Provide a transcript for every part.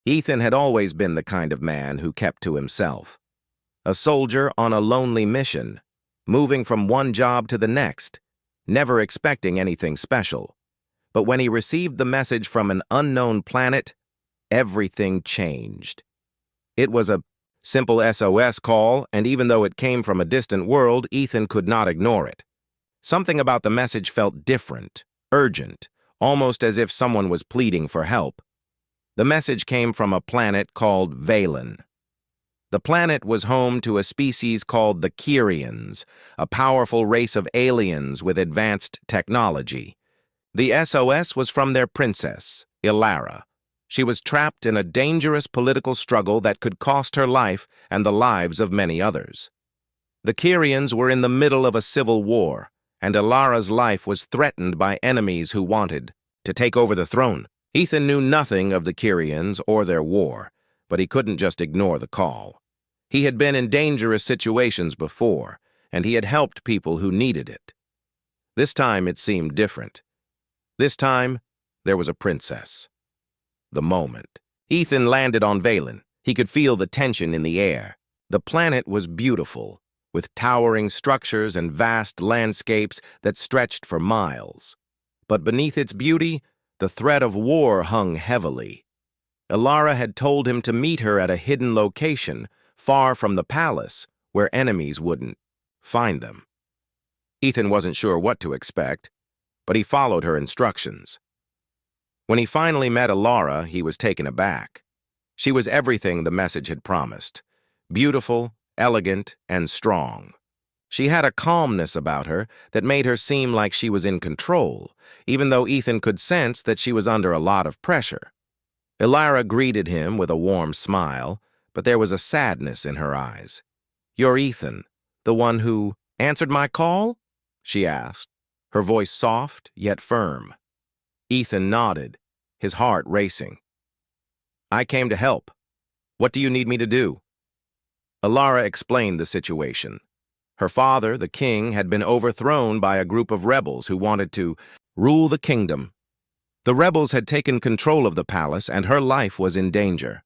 Ethan had always been the kind of man who kept to himself. A soldier on a lonely mission, moving from one job to the next, never expecting anything special. But when he received the message from an unknown planet, everything changed. It was a simple SOS call, and even though it came from a distant world, Ethan could not ignore it. Something about the message felt different, urgent, almost as if someone was pleading for help. The message came from a planet called Valen. The planet was home to a species called the Kyrians, a powerful race of aliens with advanced technology. The SOS was from their princess, Ilara. She was trapped in a dangerous political struggle that could cost her life and the lives of many others. The Kyrians were in the middle of a civil war, and Ilara's life was threatened by enemies who wanted to take over the throne. Ethan knew nothing of the Kyrians or their war, but he couldn't just ignore the call. He had been in dangerous situations before, and he had helped people who needed it. This time it seemed different. This time, there was a princess. The moment Ethan landed on Valen, he could feel the tension in the air. The planet was beautiful, with towering structures and vast landscapes that stretched for miles. But beneath its beauty, the threat of war hung heavily. Ilara had told him to meet her at a hidden location, far from the palace, where enemies wouldn't find them. Ethan wasn't sure what to expect, but he followed her instructions. When he finally met Ilara, he was taken aback. She was everything the message had promised: beautiful, elegant, and strong. She had a calmness about her that made her seem like she was in control, even though Ethan could sense that she was under a lot of pressure. Ilara greeted him with a warm smile, but there was a sadness in her eyes. "You're Ethan, the one who answered my call?" she asked, her voice soft yet firm. Ethan nodded, his heart racing. "I came to help. What do you need me to do?" Ilara explained the situation. Her father, the king, had been overthrown by a group of rebels who wanted to rule the kingdom. The rebels had taken control of the palace, and her life was in danger.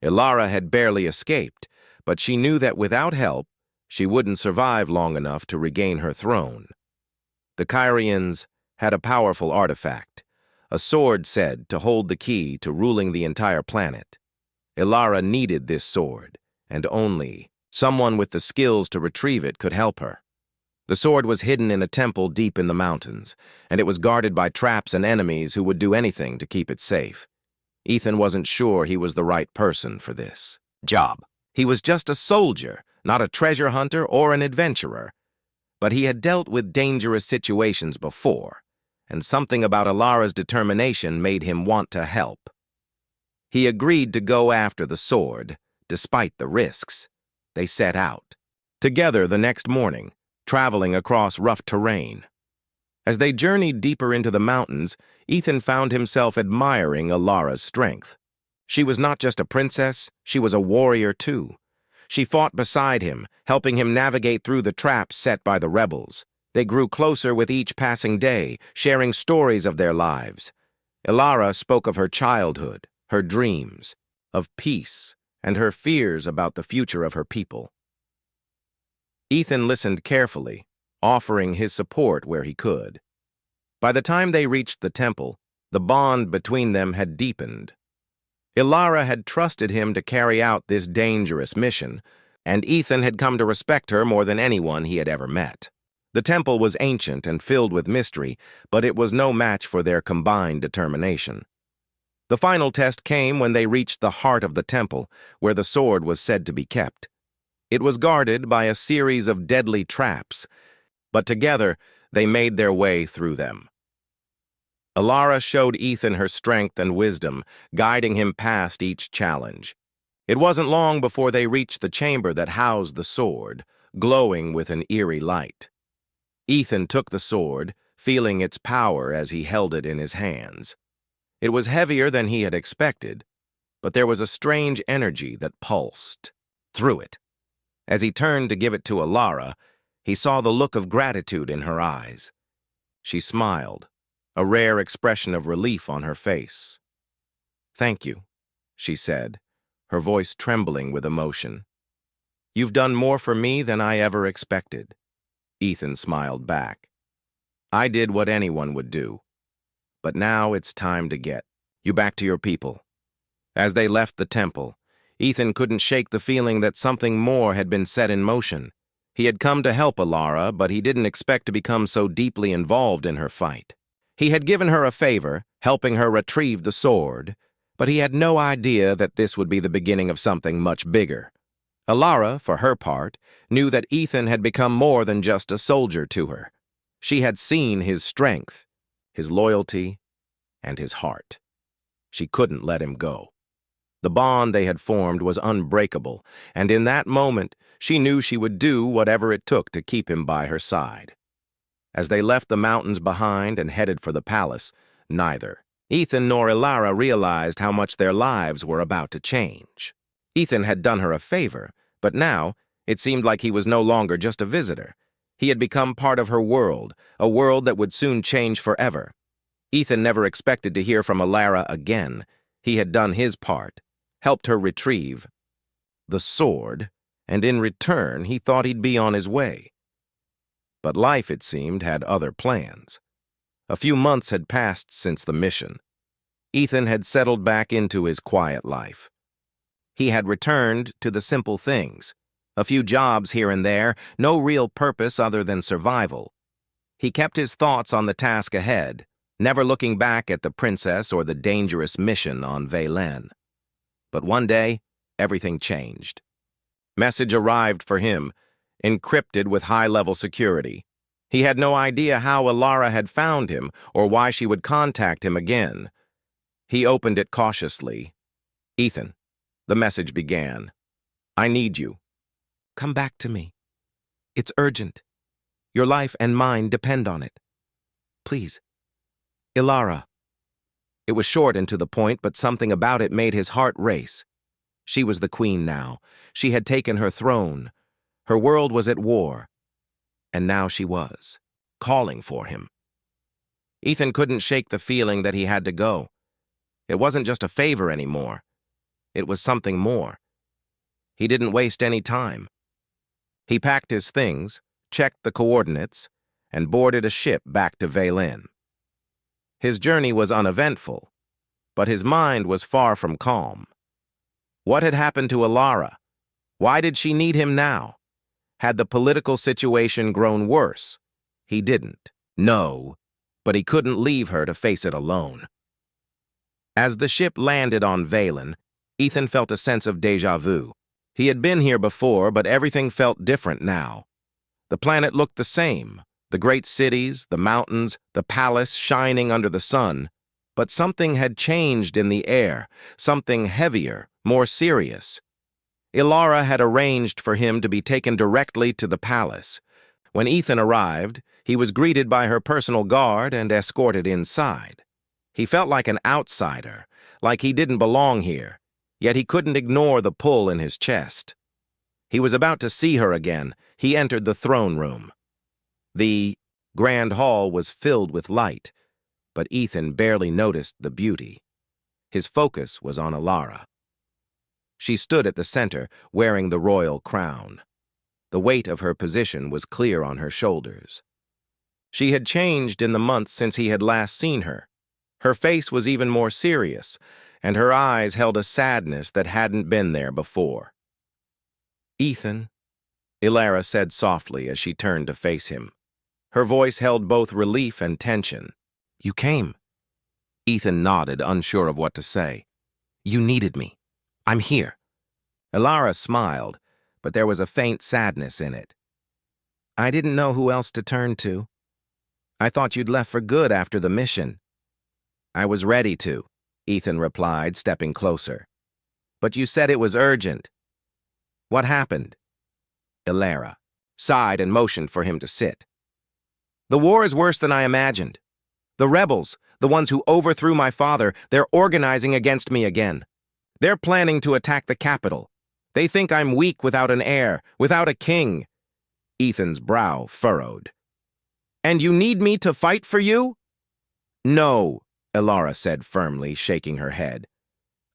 Ilara had barely escaped, but she knew that without help, she wouldn't survive long enough to regain her throne. The Kyrians had a powerful artifact, a sword said to hold the key to ruling the entire planet. Ilara needed this sword, and only someone with the skills to retrieve it could help her. The sword was hidden in a temple deep in the mountains, and it was guarded by traps and enemies who would do anything to keep it safe. Ethan wasn't sure he was the right person for this job. He was just a soldier, not a treasure hunter or an adventurer. But he had dealt with dangerous situations before, and something about Ilara's determination made him want to help. He agreed to go after the sword, despite the risks. They set out together the next morning, traveling across rough terrain. As they journeyed deeper into the mountains, Ethan found himself admiring Ilara's strength. She was not just a princess, she was a warrior too. She fought beside him, helping him navigate through the traps set by the rebels. They grew closer with each passing day, sharing stories of their lives. Ilara spoke of her childhood, her dreams, of peace, and her fears about the future of her people. Ethan listened carefully, offering his support where he could. By the time they reached the temple, the bond between them had deepened. Ilara had trusted him to carry out this dangerous mission, and Ethan had come to respect her more than anyone he had ever met. The temple was ancient and filled with mystery, but it was no match for their combined determination. The final test came when they reached the heart of the temple, where the sword was said to be kept. It was guarded by a series of deadly traps, but together they made their way through them. Ilara showed Ethan her strength and wisdom, guiding him past each challenge. It wasn't long before they reached the chamber that housed the sword, glowing with an eerie light. Ethan took the sword, feeling its power as he held it in his hands. It was heavier than he had expected, but there was a strange energy that pulsed through it. As he turned to give it to Ilara, he saw the look of gratitude in her eyes. She smiled, a rare expression of relief on her face. "Thank you," she said, her voice trembling with emotion. You've done more for me than I ever expected. Ethan smiled back. I did what anyone would do. But now it's time to get you back to your people. As they left the temple, Ethan couldn't shake the feeling that something more had been set in motion. He had come to help Alara, but he didn't expect to become so deeply involved in her fight. He had given her a favor, helping her retrieve the sword, but he had no idea that this would be the beginning of something much bigger. Alara, for her part, knew that Ethan had become more than just a soldier to her. She had seen his strength, his loyalty, and his heart. She couldn't let him go. The bond they had formed was unbreakable, and in that moment, she knew she would do whatever it took to keep him by her side. As they left the mountains behind and headed for the palace, neither Ethan nor Alara realized how much their lives were about to change. Ethan had done her a favor, but now it seemed like he was no longer just a visitor. He had become part of her world, a world that would soon change forever. Ethan never expected to hear from Alara again. He had done his part, helped her retrieve the sword, and in return he thought he'd be on his way. But life, it seemed, had other plans. A few months had passed since the mission. Ethan had settled back into his quiet life. He had returned to the simple things, a few jobs here and there, no real purpose other than survival. He kept his thoughts on the task ahead, never looking back at the princess or the dangerous mission on Velen. But one day, everything changed. Message arrived for him, encrypted with high-level security. He had no idea how Alara had found him or why she would contact him again. He opened it cautiously. Ethan, the message began. I need you. Come back to me. It's urgent. Your life and mine depend on it. Please. Alara. It was short and to the point, but something about it made his heart race. She was the queen now. She had taken her throne. Her world was at war. And now she was, calling for him. Ethan couldn't shake the feeling that he had to go. It wasn't just a favor anymore. It was something more. He didn't waste any time. He packed his things, checked the coordinates, and boarded a ship back to Velen. His journey was uneventful, but his mind was far from calm. What had happened to Alara? Why did she need him now? Had the political situation grown worse? He didn't. No, but he couldn't leave her to face it alone. As the ship landed on Velen, Ethan felt a sense of déjà vu. He had been here before, but everything felt different now. The planet looked the same, the great cities, the mountains, the palace shining under the sun. But something had changed in the air, something heavier, more serious. Alara had arranged for him to be taken directly to the palace. When Ethan arrived, he was greeted by her personal guard and escorted inside. He felt like an outsider, like he didn't belong here, yet he couldn't ignore the pull in his chest. He was about to see her again. He entered the throne room. The grand hall was filled with light, but Ethan barely noticed the beauty. His focus was on Alara. She stood at the center, wearing the royal crown. The weight of her position was clear on her shoulders. She had changed in the months since he had last seen her. Her face was even more serious, and her eyes held a sadness that hadn't been there before. Ethan, Alara said softly as she turned to face him. Her voice held both relief and tension. You came. Ethan nodded, unsure of what to say. You needed me. I'm here. Alara smiled, but there was a faint sadness in it. I didn't know who else to turn to. I thought you'd left for good after the mission. I was ready to, Ethan replied, stepping closer. But you said it was urgent. What happened? Alara sighed and motioned for him to sit. The war is worse than I imagined. The rebels, the ones who overthrew my father, they're organizing against me again. They're planning to attack the capital. They think I'm weak without an heir, without a king. Ethan's brow furrowed. And you need me to fight for you? No, Alara said firmly, shaking her head.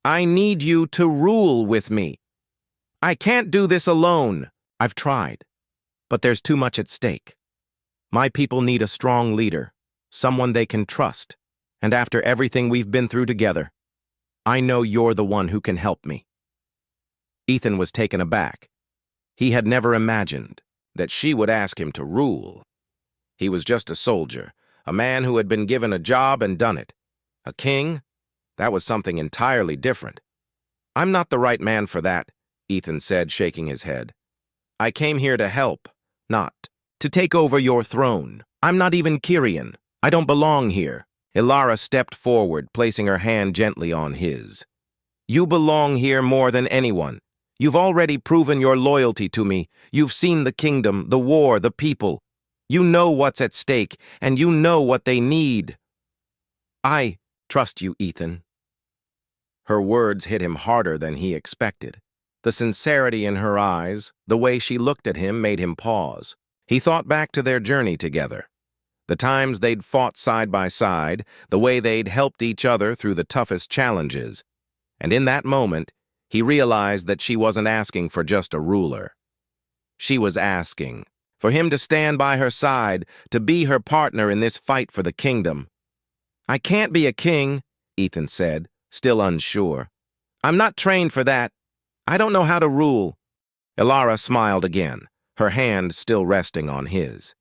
I need you to rule with me. I can't do this alone. I've tried, but there's too much at stake. My people need a strong leader, someone they can trust, and after everything we've been through together, I know you're the one who can help me. Ethan was taken aback. He had never imagined that she would ask him to rule. He was just a soldier, a man who had been given a job and done it. A king? That was something entirely different. I'm not the right man for that, Ethan said, shaking his head. I came here to help, not to take over your throne. I'm not even Kyrian. I don't belong here. Ilara stepped forward, placing her hand gently on his. You belong here more than anyone. You've already proven your loyalty to me. You've seen the kingdom, the war, the people. You know what's at stake, and you know what they need. I trust you, Ethan. Her words hit him harder than he expected. The sincerity in her eyes, the way she looked at him, made him pause. He thought back to their journey together. The times they'd fought side by side, the way they'd helped each other through the toughest challenges. And in that moment, he realized that she wasn't asking for just a ruler. She was asking for him to stand by her side, to be her partner in this fight for the kingdom. I can't be a king, Ethan said, still unsure. I'm not trained for that. I don't know how to rule. Ilara smiled again, her hand still resting on his.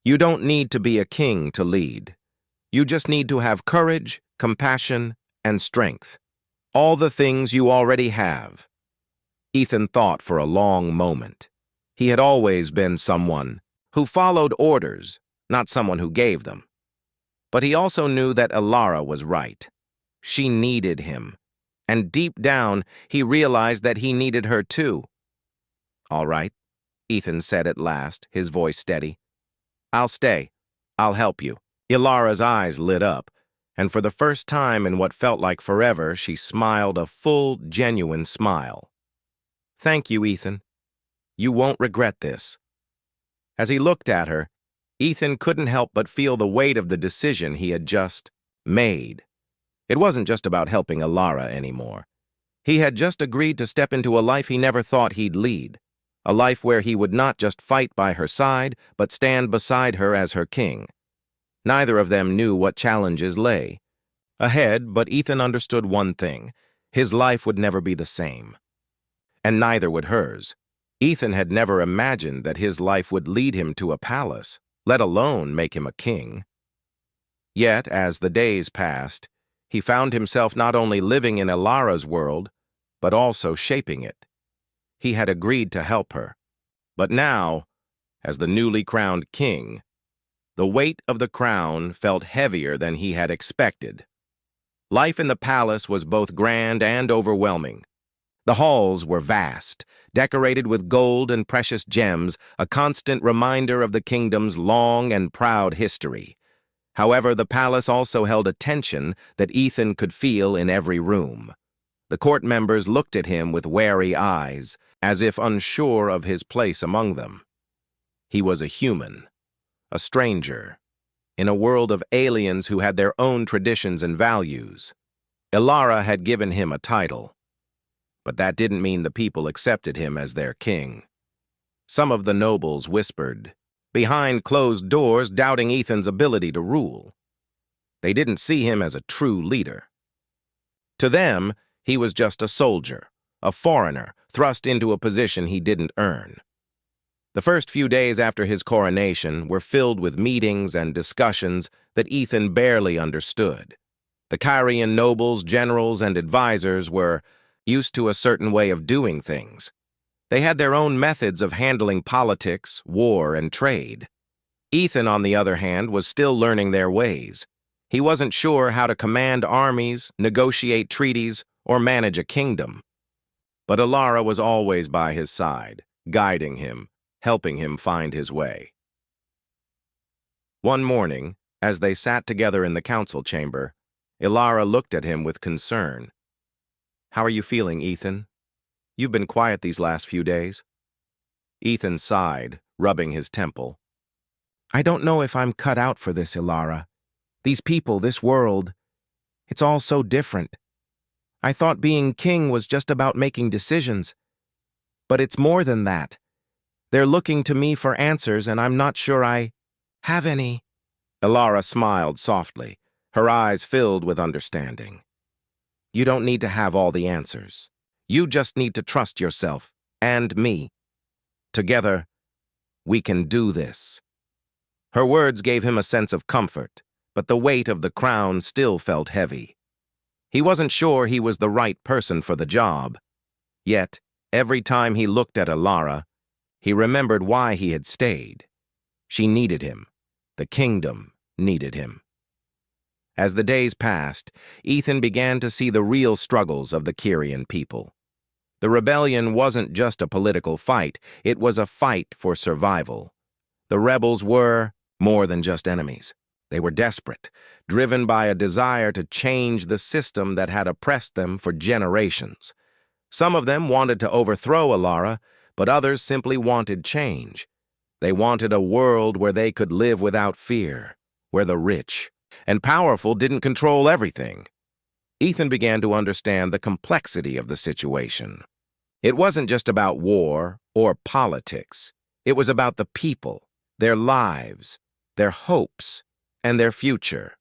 You don't need to be a king to lead. You just need to have courage, compassion, and strength. All the things you already have. Ethan thought for a long moment. He had always been someone who followed orders, not someone who gave them. But he also knew that Ilara was right. She needed him. And deep down, he realized that he needed her too. All right, Ethan said at last, his voice steady. I'll stay. I'll help you. Ilara's eyes lit up, and for the first time in what felt like forever, she smiled a full, genuine smile. Thank you, Ethan. You won't regret this. As he looked at her, Ethan couldn't help but feel the weight of the decision he had just made. It wasn't just about helping Ilara anymore. He had just agreed to step into a life he never thought he'd lead. A life where he would not just fight by her side, but stand beside her as her king. Neither of them knew what challenges lay ahead, but Ethan understood one thing. His life would never be the same. And neither would hers. Ethan had never imagined that his life would lead him to a palace, let alone make him a king. Yet, as the days passed, he found himself not only living in Ilara's world, but also shaping it. He had agreed to help her. But now, as the newly crowned king, the weight of the crown felt heavier than he had expected. Life in the palace was both grand and overwhelming. The halls were vast, decorated with gold and precious gems, a constant reminder of the kingdom's long and proud history. However, the palace also held a tension that Ethan could feel in every room. The court members looked at him with wary eyes, as if unsure of his place among them. He was a human, a stranger, in a world of aliens who had their own traditions and values. Ilara had given him a title, but that didn't mean the people accepted him as their king. Some of the nobles whispered, behind closed doors, doubting Ethan's ability to rule. They didn't see him as a true leader. To them, he was just a soldier, a foreigner, thrust into a position he didn't earn. The first few days after his coronation were filled with meetings and discussions that Ethan barely understood. The Kyrian nobles, generals, and advisors were used to a certain way of doing things. They had their own methods of handling politics, war, and trade. Ethan, on the other hand, was still learning their ways. He wasn't sure how to command armies, negotiate treaties, or manage a kingdom. But Ilara was always by his side, guiding him, helping him find his way. One morning, as they sat together in the council chamber, Ilara looked at him with concern. How are you feeling, Ethan? You've been quiet these last few days. Ethan sighed, rubbing his temple. I don't know if I'm cut out for this, Ilara. These people, this world, it's all so different. I thought being king was just about making decisions. But it's more than that. They're looking to me for answers, and I'm not sure I have any." Elara smiled softly, her eyes filled with understanding. "You don't need to have all the answers. You just need to trust yourself and me. Together, we can do this." Her words gave him a sense of comfort, but the weight of the crown still felt heavy. He wasn't sure he was the right person for the job. Yet, every time he looked at Elara, he remembered why he had stayed. She needed him. The kingdom needed him. As the days passed, Ethan began to see the real struggles of the Kyrian people. The rebellion wasn't just a political fight, it was a fight for survival. The rebels were more than just enemies. They were desperate, driven by a desire to change the system that had oppressed them for generations. Some of them wanted to overthrow Elara, but others simply wanted change. They wanted a world where they could live without fear, where the rich and powerful didn't control everything. Ethan began to understand the complexity of the situation. It wasn't just about war or politics. It was about the people, their lives, their hopes, and their future.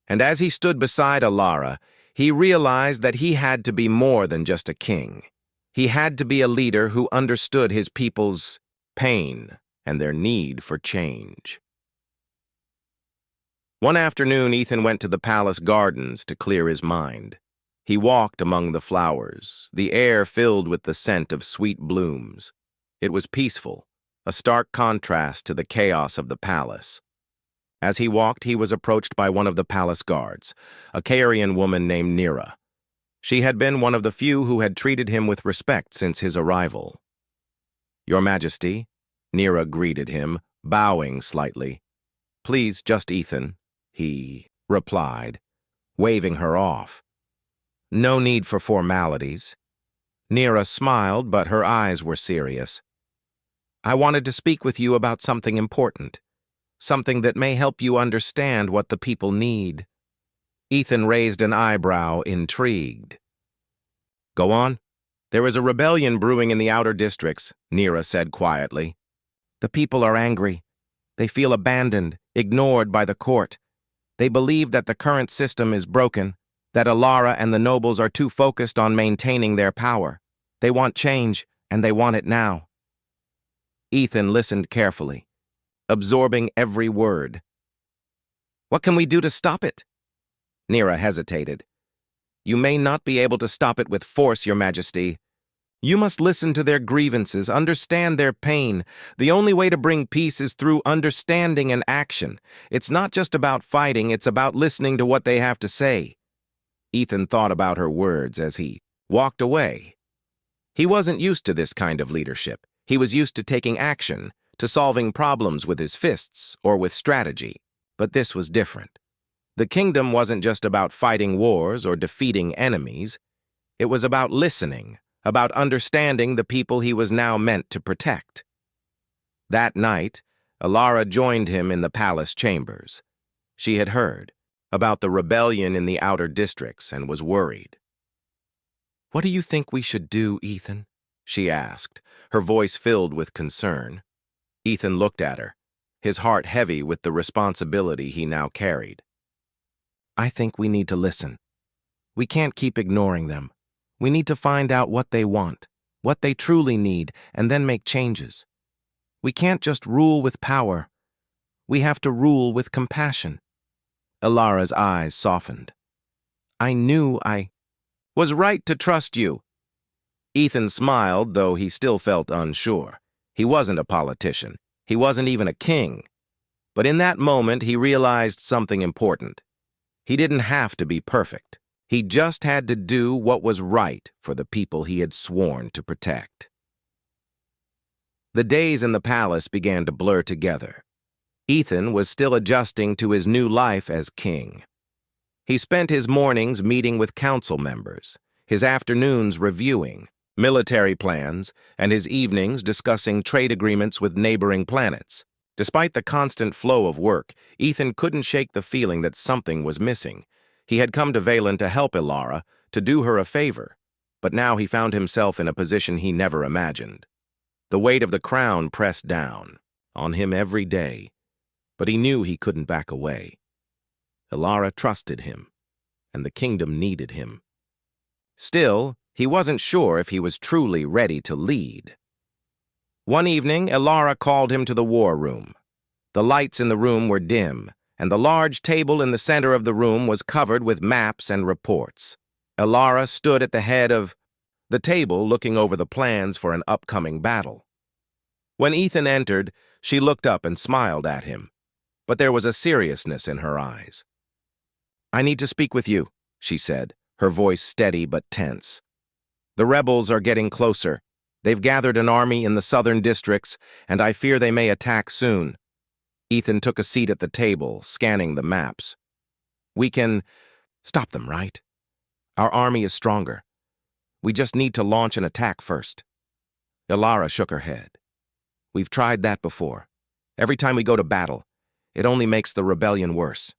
And as he stood beside Elara, he realized that he had to be more than just a king. He had to be a leader who understood his people's pain and their need for change. One afternoon, Ethan went to the palace gardens to clear his mind. He walked among the flowers, the air filled with the scent of sweet blooms. It was peaceful, a stark contrast to the chaos of the palace. As he walked, he was approached by one of the palace guards, a Carian woman named Nira. She had been one of the few who had treated him with respect since his arrival. "Your Majesty," Nira greeted him, bowing slightly. "Please, just Ethan," he replied, waving her off. "No need for formalities." Nira smiled, but her eyes were serious. "I wanted to speak with you about something important, something that may help you understand what the people need." Ethan raised an eyebrow, intrigued. "Go on." "There is a rebellion brewing in the outer districts," Nira said quietly. "The people are angry. They feel abandoned, ignored by the court. They believe that the current system is broken, that Elara and the nobles are too focused on maintaining their power. They want change, and they want it now." Ethan listened carefully, absorbing every word. "What can we do to stop it?" Nira hesitated. "You may not be able to stop it with force, Your Majesty. You must listen to their grievances, understand their pain. The only way to bring peace is through understanding and action. It's not just about fighting, it's about listening to what they have to say." Ethan thought about her words as he walked away. He wasn't used to this kind of leadership. He was used to taking action, to solving problems with his fists or with strategy. But this was different. The kingdom wasn't just about fighting wars or defeating enemies. It was about listening, about understanding the people he was now meant to protect. That night, Elara joined him in the palace chambers. She had heard about the rebellion in the outer districts and was worried. "What do you think we should do, Ethan?" she asked, her voice filled with concern. Ethan looked at her, his heart heavy with the responsibility he now carried. "I think we need to listen. We can't keep ignoring them. We need to find out what they want, what they truly need, and then make changes. We can't just rule with power. We have to rule with compassion." Elara's eyes softened. "I knew I was right to trust you." Ethan smiled, though he still felt unsure. He wasn't a politician. He wasn't even a king. But in that moment, he realized something important. He didn't have to be perfect. He just had to do what was right for the people he had sworn to protect. The days in the palace began to blur together. Ethan was still adjusting to his new life as king. He spent his mornings meeting with council members, his afternoons reviewing military plans, and his evenings discussing trade agreements with neighboring planets. Despite the constant flow of work, Ethan couldn't shake the feeling that something was missing. He had come to Valen to help Elara, to do her a favor, but now he found himself in a position he never imagined. The weight of the crown pressed down on him every day, but he knew he couldn't back away. Elara trusted him, and the kingdom needed him. Still, he wasn't sure if he was truly ready to lead. One evening, Elara called him to the war room. The lights in the room were dim, and the large table in the center of the room was covered with maps and reports. Elara stood at the head of the table looking over the plans for an upcoming battle. When Ethan entered, she looked up and smiled at him, but there was a seriousness in her eyes. "I need to speak with you," she said, her voice steady but tense. "The rebels are getting closer. They've gathered an army in the southern districts, and I fear they may attack soon." Ethan took a seat at the table, scanning the maps. "We can stop them, right? Our army is stronger. We just need to launch an attack first." Elara shook her head. "We've tried that before. Every time we go to battle, it only makes the rebellion worse.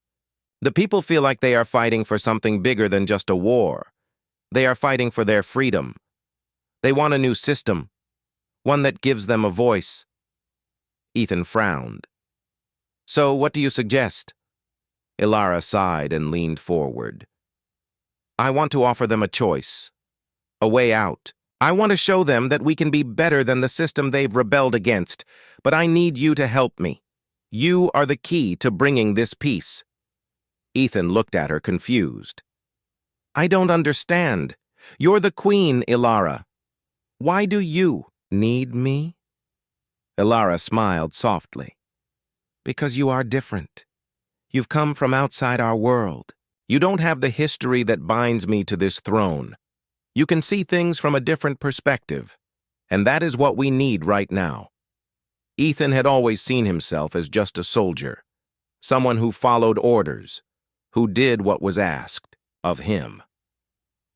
The people feel like they are fighting for something bigger than just a war. They are fighting for their freedom. They want a new system, one that gives them a voice." Ethan frowned. "So what do you suggest?" Elara sighed and leaned forward. "I want to offer them a choice, a way out. I want to show them that we can be better than the system they've rebelled against, but I need you to help me. You are the key to bringing this peace." Ethan looked at her confused. "I don't understand. You're the queen, Elara. Why do you need me?" Elara smiled softly. "Because you are different. You've come from outside our world. You don't have the history that binds me to this throne. You can see things from a different perspective, and that is what we need right now." Ethan had always seen himself as just a soldier, someone who followed orders, who did what was asked of him.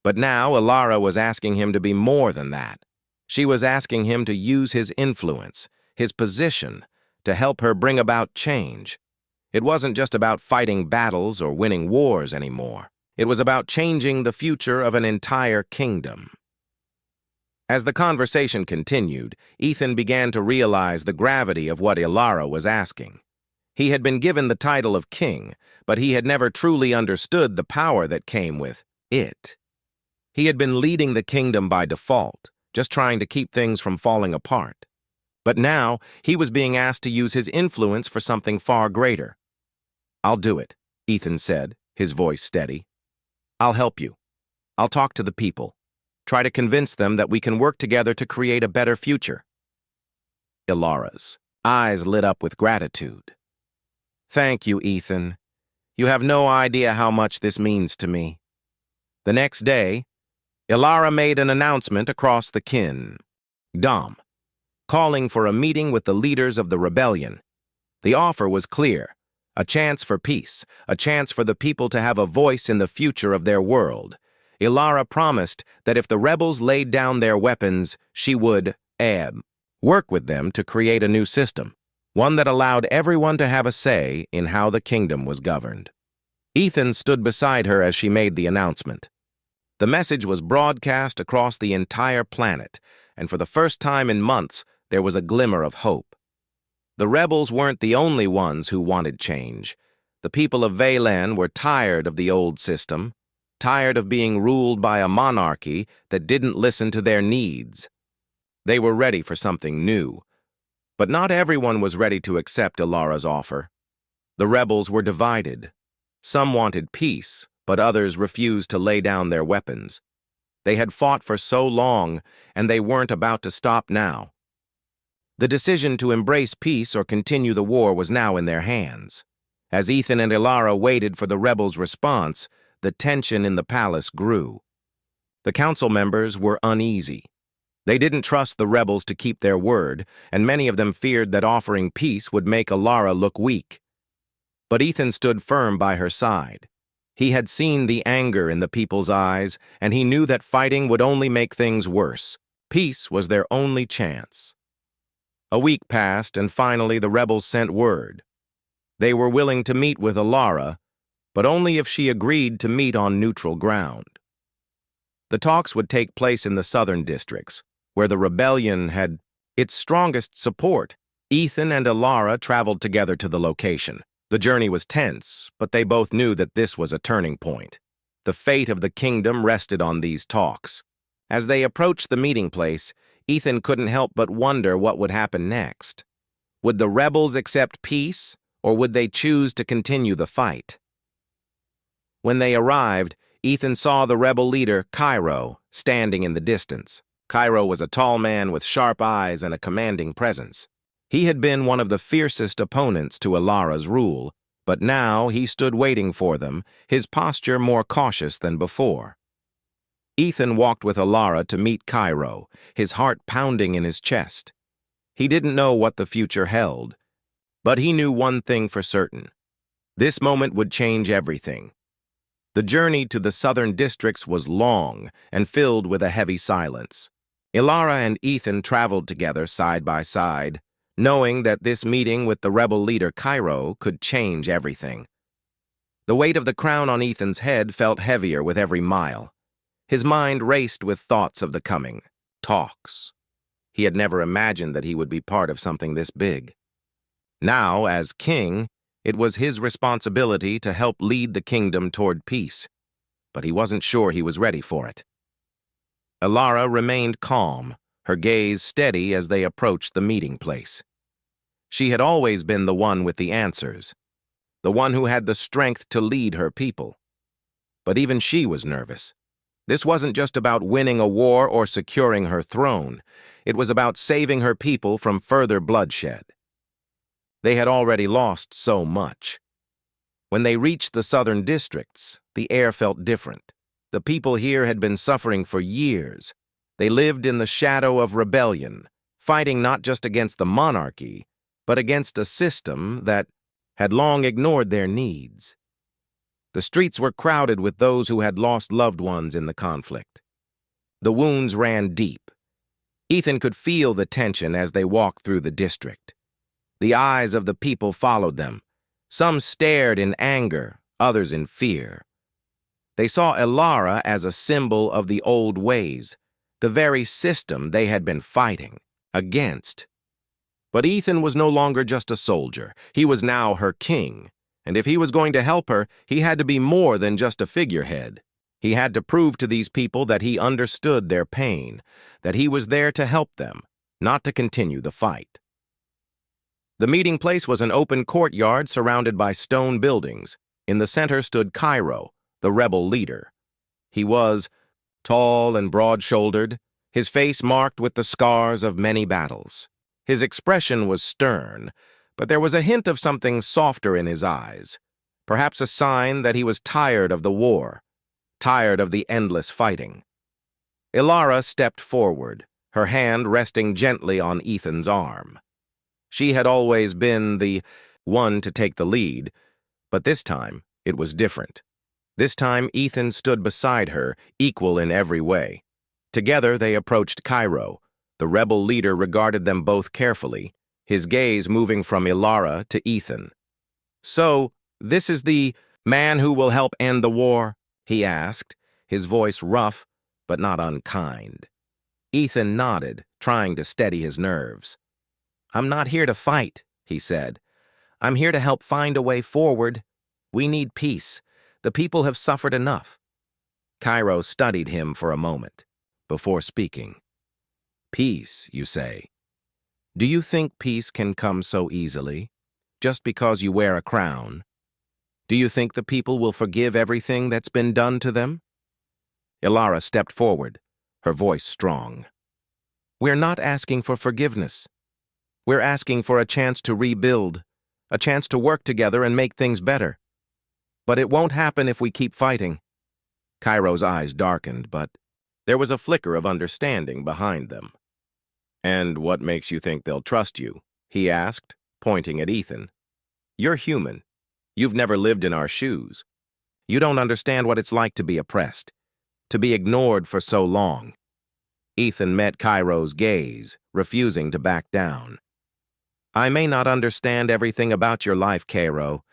But now Elara was asking him to be more than that. She was asking him to use his influence, his position, to help her bring about change. It wasn't just about fighting battles or winning wars anymore. It was about changing the future of an entire kingdom. As the conversation continued, Ethan began to realize the gravity of what Elara was asking. He had been given the title of king, but he had never truly understood the power that came with it. He had been leading the kingdom by default, just trying to keep things from falling apart. But now, he was being asked to use his influence for something far greater. "I'll do it," Ethan said, his voice steady. "I'll help you. I'll talk to the people. Try to convince them that we can work together to create a better future." Elara's eyes lit up with gratitude. "Thank you, Ethan. You have no idea how much this means to me." The next day, Elara made an announcement across the kingdom, calling for a meeting with the leaders of the rebellion. The offer was clear: a chance for peace, a chance for the people to have a voice in the future of their world. Elara promised that if the rebels laid down their weapons, she would work with them to create a new system, one that allowed everyone to have a say in how the kingdom was governed. Ethan stood beside her as she made the announcement. The message was broadcast across the entire planet, and for the first time in months, there was a glimmer of hope. The rebels weren't the only ones who wanted change. The people of Veylan were tired of the old system, tired of being ruled by a monarchy that didn't listen to their needs. They were ready for something new. But not everyone was ready to accept Elara's offer. The rebels were divided. Some wanted peace, but others refused to lay down their weapons. They had fought for so long, and they weren't about to stop now. The decision to embrace peace or continue the war was now in their hands. As Ethan and Elara waited for the rebels' response, the tension in the palace grew. The council members were uneasy. They didn't trust the rebels to keep their word, and many of them feared that offering peace would make Elara look weak. But Ethan stood firm by her side. He had seen the anger in the people's eyes, and he knew that fighting would only make things worse. Peace was their only chance. A week passed, and finally the rebels sent word. They were willing to meet with Elara, but only if she agreed to meet on neutral ground. The talks would take place in the southern districts, where the rebellion had its strongest support. Ethan and Alara traveled together to the location. The journey was tense, but they both knew that this was a turning point. The fate of the kingdom rested on these talks. As they approached the meeting place, Ethan couldn't help but wonder what would happen next. Would the rebels accept peace, or would they choose to continue the fight? When they arrived, Ethan saw the rebel leader, Cairo, standing in the distance. Cairo was a tall man with sharp eyes and a commanding presence. He had been one of the fiercest opponents to Alara's rule, but now he stood waiting for them, his posture more cautious than before. Ethan walked with Alara to meet Cairo, his heart pounding in his chest. He didn't know what the future held, but he knew one thing for certain. This moment would change everything. The journey to the southern districts was long and filled with a heavy silence. Alara and Ethan traveled together side by side, knowing that this meeting with the rebel leader Cairo could change everything. The weight of the crown on Ethan's head felt heavier with every mile. His mind raced with thoughts of the coming talks. He had never imagined that he would be part of something this big. Now, as king, it was his responsibility to help lead the kingdom toward peace, but he wasn't sure he was ready for it. Alara remained calm, her gaze steady as they approached the meeting place. She had always been the one with the answers, the one who had the strength to lead her people. But even she was nervous. This wasn't just about winning a war or securing her throne. It was about saving her people from further bloodshed. They had already lost so much. When they reached the southern districts, the air felt different. The people here had been suffering for years. They lived in the shadow of rebellion, fighting not just against the monarchy, but against a system that had long ignored their needs. The streets were crowded with those who had lost loved ones in the conflict. The wounds ran deep. Ethan could feel the tension as they walked through the district. The eyes of the people followed them. Some stared in anger, others in fear. They saw Alara as a symbol of the old ways, the very system they had been fighting against. But Ethan was no longer just a soldier. He was now her king, and if he was going to help her, he had to be more than just a figurehead. He had to prove to these people that he understood their pain, that he was there to help them, not to continue the fight. The meeting place was an open courtyard surrounded by stone buildings. In the center stood Cairo, the rebel leader. He was tall and broad-shouldered, his face marked with the scars of many battles. His expression was stern, but there was a hint of something softer in his eyes, perhaps a sign that he was tired of the war, tired of the endless fighting. Alara stepped forward, her hand resting gently on Ethan's arm. She had always been the one to take the lead, but this time it was different. This time Ethan stood beside her, equal in every way. Together they approached Cairo. The rebel leader regarded them both carefully, his gaze moving from Alara to Ethan. "So, this is the man who will help end the war?" he asked, his voice rough but not unkind. Ethan nodded, trying to steady his nerves. "I'm not here to fight," he said. "I'm here to help find a way forward. We need peace. The people have suffered enough." Cairo studied him for a moment, before speaking. "Peace, you say? Do you think peace can come so easily, just because you wear a crown? Do you think the people will forgive everything that's been done to them?" Alara stepped forward, her voice strong. "We're not asking for forgiveness. We're asking for a chance to rebuild, a chance to work together and make things better. But it won't happen if we keep fighting." Cairo's eyes darkened, but there was a flicker of understanding behind them. "And what makes you think they'll trust you?" he asked, pointing at Ethan. "You're human. You've never lived in our shoes. You don't understand what it's like to be oppressed, to be ignored for so long." Ethan met Cairo's gaze, refusing to back down. "I may not understand everything about your life, Cairo,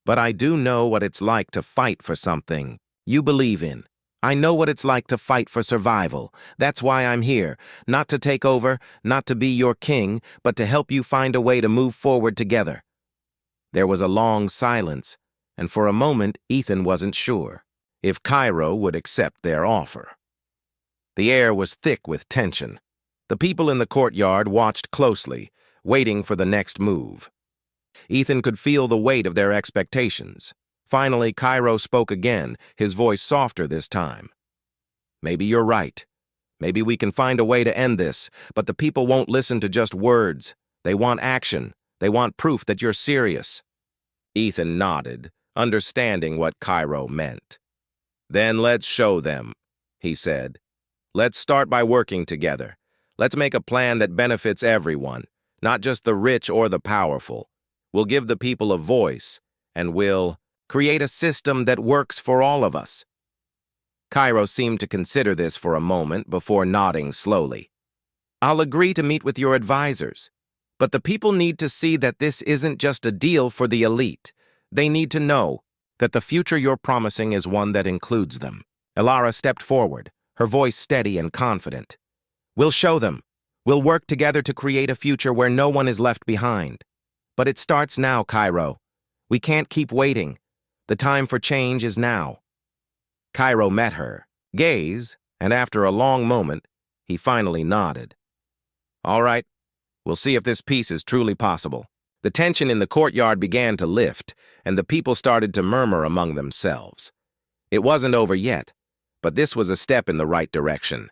but I do know what it's like to fight for something you believe in. I know what it's like to fight for survival. That's why I'm here, not to take over, not to be your king, but to help you find a way to move forward together." There was a long silence, and for a moment Ethan wasn't sure if Cairo would accept their offer. The air was thick with tension. The people in the courtyard watched closely, waiting for the next move. Ethan could feel the weight of their expectations. Finally, Cairo spoke again, his voice softer this time. "Maybe you're right. Maybe we can find a way to end this, but the people won't listen to just words. They want action. They want proof that you're serious." Ethan nodded, understanding what Cairo meant. "Then let's show them," he said. "Let's start by working together. Let's make a plan that benefits everyone, not just the rich or the powerful. We'll give the people a voice, and we'll create a system that works for all of us." Cairo seemed to consider this for a moment before nodding slowly. "I'll agree to meet with your advisors, but the people need to see that this isn't just a deal for the elite. They need to know that the future you're promising is one that includes them." Elara stepped forward, her voice steady and confident. "We'll show them. We'll work together to create a future where no one is left behind. But it starts now, Cairo. We can't keep waiting. The time for change is now." Cairo met her gaze, and after a long moment, he finally nodded. "All right, we'll see if this peace is truly possible." The tension in the courtyard began to lift, and the people started to murmur among themselves. It wasn't over yet, but this was a step in the right direction.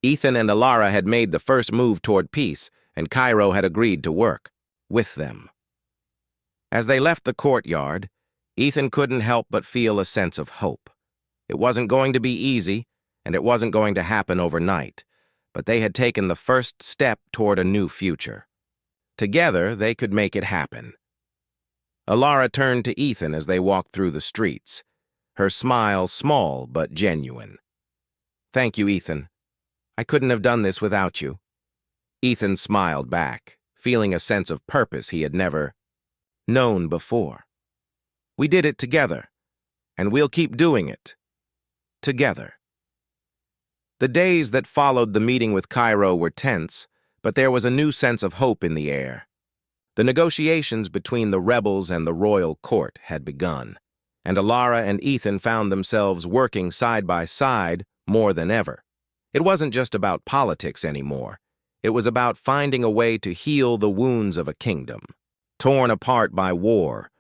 Ethan and Elara had made the first move toward peace, and Cairo had agreed to work with them. As they left the courtyard, Ethan couldn't help but feel a sense of hope. It wasn't going to be easy, and it wasn't going to happen overnight, but they had taken the first step toward a new future. Together, they could make it happen. Elara turned to Ethan as they walked through the streets, her smile small but genuine. "Thank you, Ethan. I couldn't have done this without you." Ethan smiled back, feeling a sense of purpose he had never known before. "We did it together, and we'll keep doing it together." The days that followed the meeting with Cairo were tense, but there was a new sense of hope in the air. The negotiations between the rebels and the royal court had begun, and Elara and Ethan found themselves working side by side more than ever. It wasn't just about politics anymore. It was about finding a way to heal the wounds of a kingdom, torn apart by war.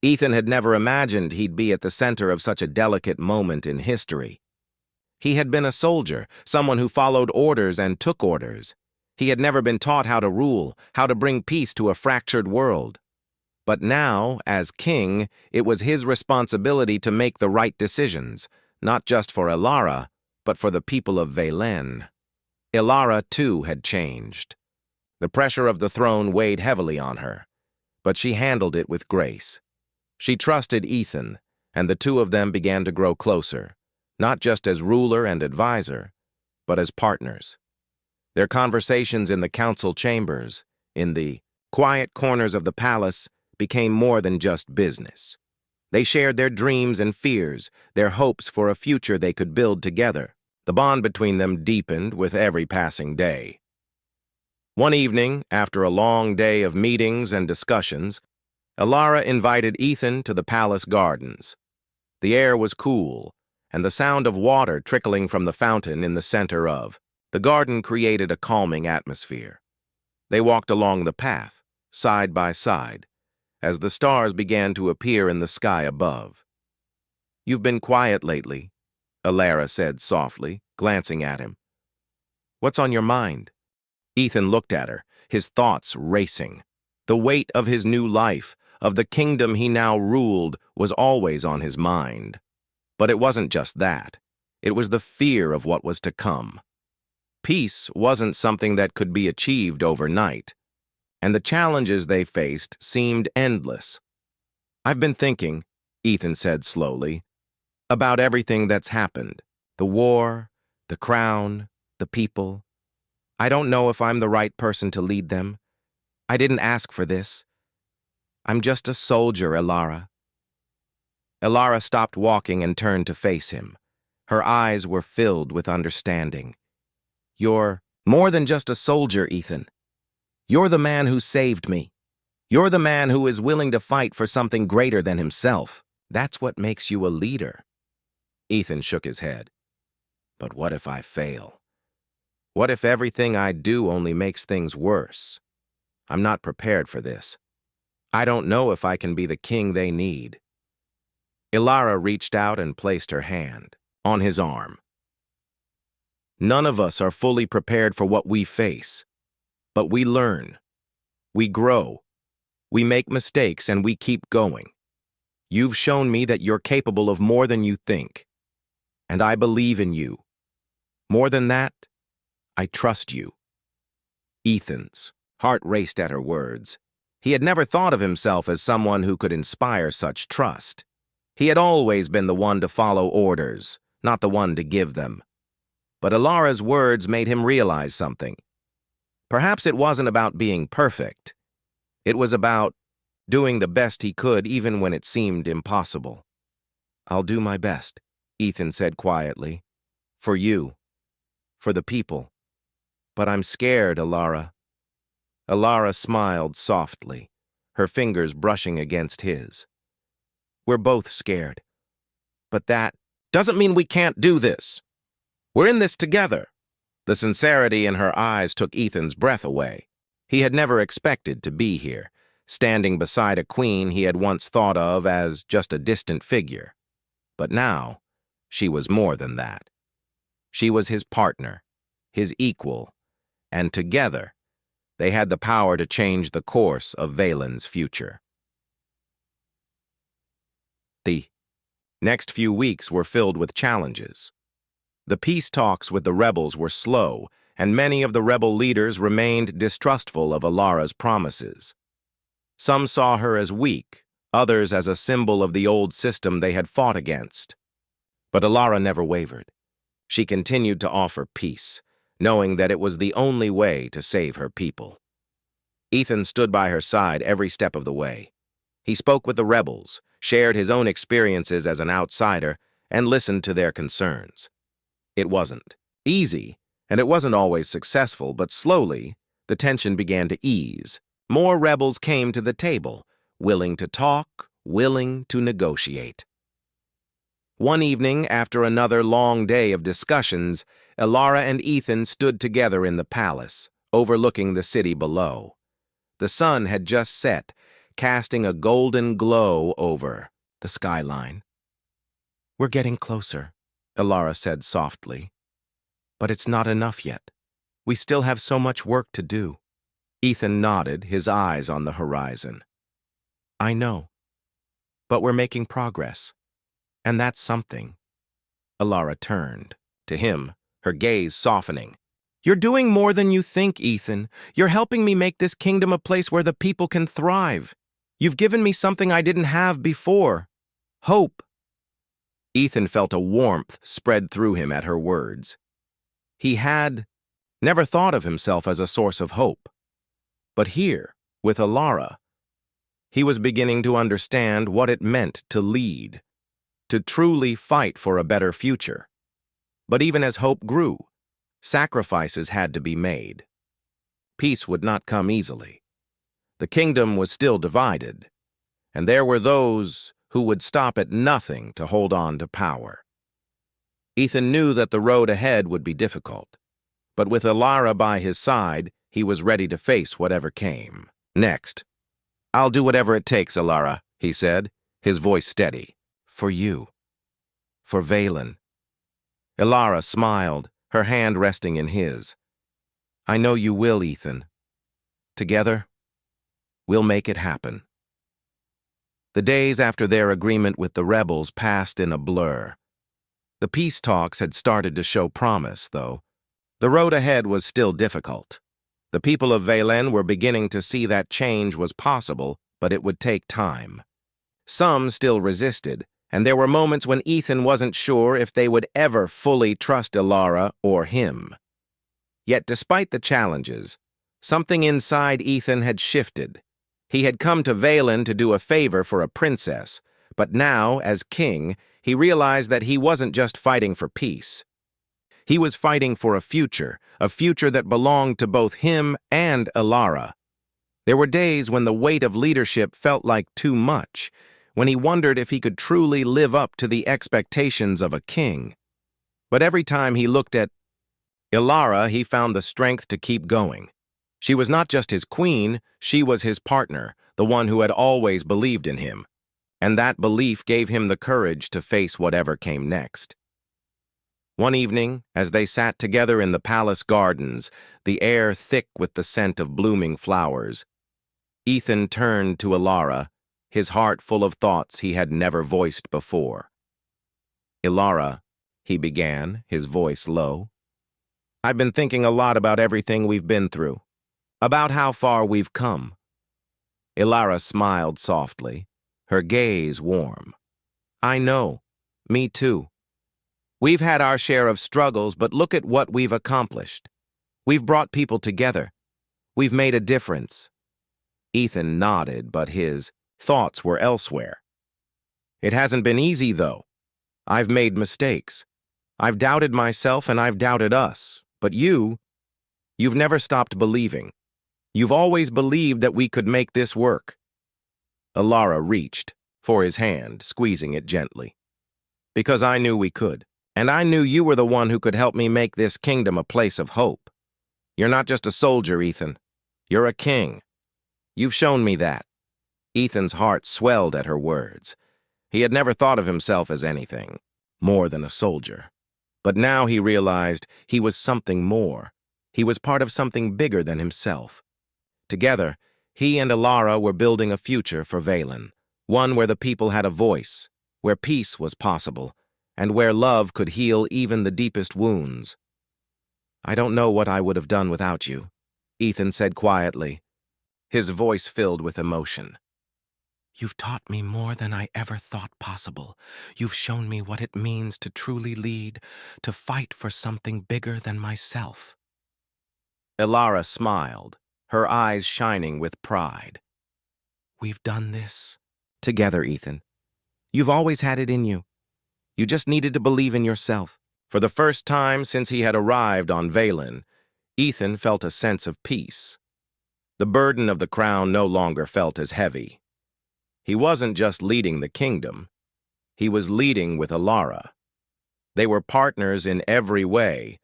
Ethan had never imagined he'd be at the center of such a delicate moment in history. He had been a soldier, someone who followed orders and took orders. He had never been taught how to rule, how to bring peace to a fractured world. But now, as king, it was his responsibility to make the right decisions, not just for Elara, but for the people of Velen. Elara, too, had changed. The pressure of the throne weighed heavily on her, but she handled it with grace. She trusted Ethan, and the two of them began to grow closer, not just as ruler and advisor, but as partners. Their conversations in the council chambers, in the quiet corners of the palace, became more than just business. They shared their dreams and fears, their hopes for a future they could build together. The bond between them deepened with every passing day. One evening, after a long day of meetings and discussions, Elara invited Ethan to the palace gardens. The air was cool, and the sound of water trickling from the fountain in the center of the garden created a calming atmosphere. They walked along the path, side by side, as the stars began to appear in the sky above. "You've been quiet lately," Elara said softly, glancing at him. "What's on your mind?" Ethan looked at her, his thoughts racing. The weight of his new life, of the kingdom he now ruled, was always on his mind. But it wasn't just that. It was the fear of what was to come. Peace wasn't something that could be achieved overnight, and the challenges they faced seemed endless. "I've been thinking," Ethan said slowly, "about everything that's happened. The war, the crown, the people. I don't know if I'm the right person to lead them. I didn't ask for this. I'm just a soldier, Elara." Elara stopped walking and turned to face him. Her eyes were filled with understanding. "You're more than just a soldier, Ethan. You're the man who saved me. You're the man who is willing to fight for something greater than himself. That's what makes you a leader." Ethan shook his head. "But what if I fail? What if everything I do only makes things worse? I'm not prepared for this. I don't know if I can be the king they need." Ilara reached out and placed her hand on his arm. "None of us are fully prepared for what we face, but we learn, we grow, we make mistakes, and we keep going. You've shown me that you're capable of more than you think, and I believe in you. More than that, I trust you." Ethan's heart raced at her words. He had never thought of himself as someone who could inspire such trust. He had always been the one to follow orders, not the one to give them. But Ilara's words made him realize something. Perhaps it wasn't about being perfect. It was about doing the best he could even when it seemed impossible. "I'll do my best," Ethan said quietly. "For you. For the people. But I'm scared, Ilara." Ilara smiled softly, her fingers brushing against his. "We're both scared. But that doesn't mean we can't do this. We're in this together." The sincerity in her eyes took Ethan's breath away. He had never expected to be here, standing beside a queen he had once thought of as just a distant figure. But now, she was more than that. She was his partner, his equal, and together, they had the power to change the course of Valen's future. The next few weeks were filled with challenges. The peace talks with the rebels were slow, and many of the rebel leaders remained distrustful of Ilara's promises. Some saw her as weak, others as a symbol of the old system they had fought against. But Ilara never wavered. She continued to offer peace, knowing that it was the only way to save her people. Ethan stood by her side every step of the way. He spoke with the rebels, shared his own experiences as an outsider, and listened to their concerns. It wasn't easy, and it wasn't always successful, but slowly, the tension began to ease. More rebels came to the table, willing to talk, willing to negotiate. One evening, after another long day of discussions, Ilara and Ethan stood together in the palace, overlooking the city below. The sun had just set, casting a golden glow over the skyline. "We're getting closer," Ilara said softly. "But it's not enough yet. We still have so much work to do." Ethan nodded, his eyes on the horizon. "I know. But we're making progress. And that's something." Ilara turned to him, her gaze softening. "You're doing more than you think, Ethan. You're helping me make this kingdom a place where the people can thrive. You've given me something I didn't have before. Hope." Ethan felt a warmth spread through him at her words. He had never thought of himself as a source of hope. But here, with Ilara, he was beginning to understand what it meant to lead, to truly fight for a better future. But even as hope grew, sacrifices had to be made. Peace would not come easily. The kingdom was still divided, and there were those who would stop at nothing to hold on to power. Ethan knew that the road ahead would be difficult, but with Ilara by his side, he was ready to face whatever came next. "I'll do whatever it takes, Ilara," he said, his voice steady. "For you. For Valen." Ilara smiled, her hand resting in his. "I know you will, Ethan. Together, we'll make it happen." The days after their agreement with the rebels passed in a blur. The peace talks had started to show promise, though. The road ahead was still difficult. The people of Valen were beginning to see that change was possible, but it would take time. Some still resisted, and there were moments when Ethan wasn't sure if they would ever fully trust Ilara or him. Yet despite the challenges, something inside Ethan had shifted. He had come to Valen to do a favor for a princess, But now, as king, he realized that he wasn't just fighting for peace. He was fighting for a future that belonged to both him and Elara. There were days when the weight of leadership felt like too much, when he wondered if he could truly live up to the expectations of a king. But every time he looked at Elara, he found the strength to keep going. She was not just his queen, she was his partner, the one who had always believed in him. And that belief gave him the courage to face whatever came next. One evening, as they sat together in the palace gardens, the air thick with the scent of blooming flowers, Ethan turned to Elara, his heart full of thoughts he had never voiced before. "Elara," he began, his voice low, "I've been thinking a lot about everything we've been through, about how far we've come." Elara smiled softly, her gaze warm. "I know. Me too. We've had our share of struggles, but look at what we've accomplished. We've brought people together. We've made a difference." Ethan nodded, but his thoughts were elsewhere. "It hasn't been easy, though. I've made mistakes. I've doubted myself and I've doubted us. But you've never stopped believing. You've always believed that we could make this work." Elara reached for his hand, squeezing it gently. "Because I knew we could. And I knew you were the one who could help me make this kingdom a place of hope. You're not just a soldier, Ethan. You're a king. You've shown me that." Ethan's heart swelled at her words. He had never thought of himself as anything more than a soldier. But now he realized he was something more. He was part of something bigger than himself. Together, he and Elara were building a future for Valen, one where the people had a voice, where peace was possible, and where love could heal even the deepest wounds. "I don't know what I would have done without you," Ethan said quietly, his voice filled with emotion. "You've taught me more than I ever thought possible. You've shown me what it means to truly lead, to fight for something bigger than myself." Elara smiled, her eyes shining with pride. "We've done this together, Ethan. You've always had it in you. You just needed to believe in yourself." For the first time since he had arrived on Valen, Ethan felt a sense of peace. The burden of the crown no longer felt as heavy. He wasn't just leading the kingdom. He was leading with Elara. They were partners in every way,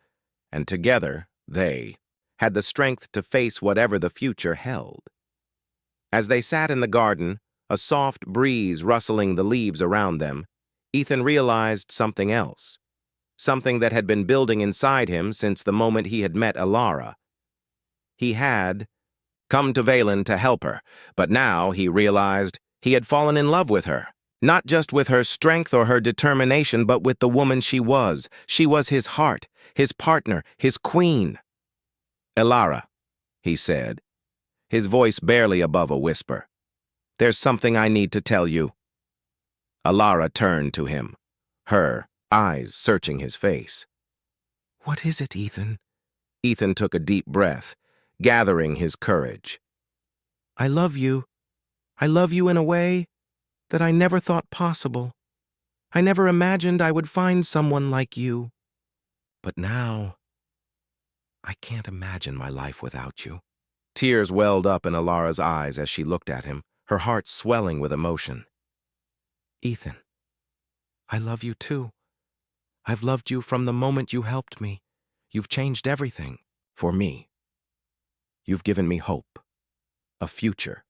and together they had the strength to face whatever the future held. As they sat in the garden, a soft breeze rustling the leaves around them, Ethan realized something else, something that had been building inside him since the moment he had met Elara. He had come to Valen to help her, but now he realized he had fallen in love with her, not just with her strength or her determination, but with the woman she was. She was his heart, his partner, his queen. "Elara," he said, his voice barely above a whisper, "there's something I need to tell you." Elara turned to him, her eyes searching his face. "What is it, Ethan?" Ethan took a deep breath, gathering his courage. "I love you. I love you in a way that I never thought possible. I never imagined I would find someone like you. But now, I can't imagine my life without you." Tears welled up in Elara's eyes as she looked at him, her heart swelling with emotion. "Ethan, I love you too. I've loved you from the moment you helped me. You've changed everything for me. You've given me hope, a future.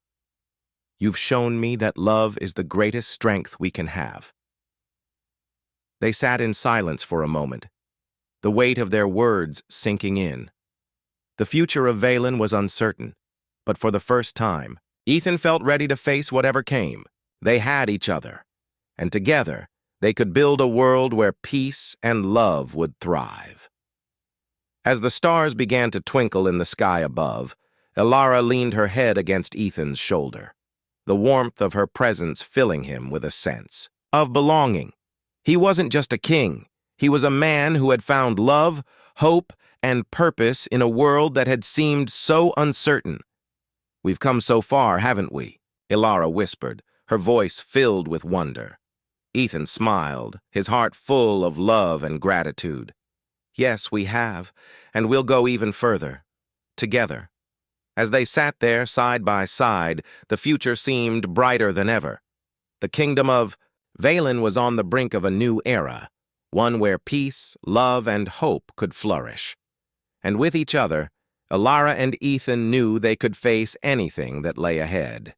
You've shown me that love is the greatest strength we can have." They sat in silence for a moment, the weight of their words sinking in. The future of Valen was uncertain, but for the first time, Ethan felt ready to face whatever came. They had each other, and together they could build a world where peace and love would thrive. As the stars began to twinkle in the sky above, Elara leaned her head against Ethan's shoulder, the warmth of her presence filling him with a sense of belonging. He wasn't just a king. He was a man who had found love, hope, and purpose in a world that had seemed so uncertain. "We've come so far, haven't we?" Elara whispered, her voice filled with wonder. Ethan smiled, his heart full of love and gratitude. Yes, we have, and we'll go even further. Together. As they sat there side by side, the future seemed brighter than ever. The kingdom of Valen was on the brink of a new era, one where peace, love, and hope could flourish. And with each other, Alara and Ethan knew they could face anything that lay ahead.